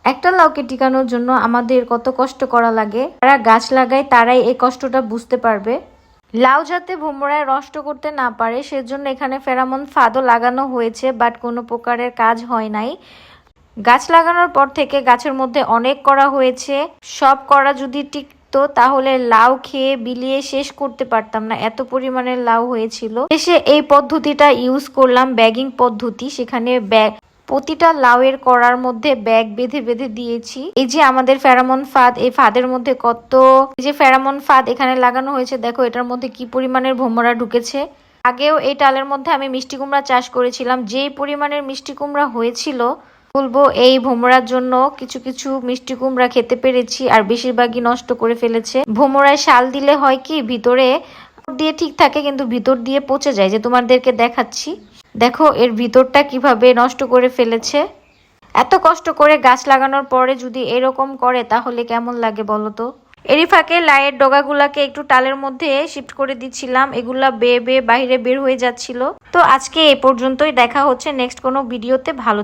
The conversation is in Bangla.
একটা লাউকে টিকানোর জন্য আমাদের কত কষ্ট করা লাগে, যারা গাছ লাগায় তারাই এই কষ্টটা বুঝতে পারবে। লাউ যাতে ভোমরায় নষ্ট করতে না পারে সেজন্য এখানে ফেরামন ফাঁদও লাগানো হয়েছে, বাট কোনো প্রকারের কাজ হয় নাই। গাছ লাগানোর পর থেকে গাছের মধ্যে অনেক করা হয়েছে, সব করা যদি টিকতো তাহলে লাউ খেয়ে বিলিয়ে শেষ করতে পারতাম না, এত পরিমাণের লাউ হয়েছিল। শেষে এই পদ্ধতিটা ইউজ করলাম, ব্যাগিং পদ্ধতি। সেখানে প্রতিটা লাউয়ের করার মধ্যে ব্যাগ বেঁধে বেঁধে দিয়েছি। এই যে আমাদের ফেরামন ফাঁদ, এই ফাঁদের মধ্যে কত এই যে ফেরামন ফাঁদ এখানে লাগানো হয়েছে, দেখো এটার মধ্যে কি পরিমাণের ভোমরা ঢুকেছে। আগেও এই টালের মধ্যে আমি মিষ্টি কুমড়া চাষ করেছিলাম, যেই পরিমাণের মিষ্টি কুমড়া হয়েছিল বলবো এই ভোমরার জন্য কিছু কিছু মিষ্টি কুমড়া খেতে পেরেছি, আর বেশিরভাগই নষ্ট করে ফেলেছে। ভোমরায় শাল দিলে হয় কি ভিতরে দিয়ে ঠিক থাকে কিন্তু ভিতর দিয়ে পচে যায়, যে তোমাদেরকে দেখাচ্ছি। দেখো এর ভিতরটা কিভাবে নষ্ট করে ফেলেছে। এত কষ্ট করে গাছ লাগানোর পরে যদি এরকম করে তাহলে কেমন লাগে বলো তো। এরই ফাঁকে লাইয়ের ডগাগুলাকে একটু টালের মধ্যে শিফট করে দিচ্ছিলাম, এগুলা বেয়ে বেয়ে বাইরে বের হয়ে যাচ্ছিল। তো আজকে এ পর্যন্তই, দেখা হচ্ছে নেক্সট কোনো ভিডিওতে। ভালো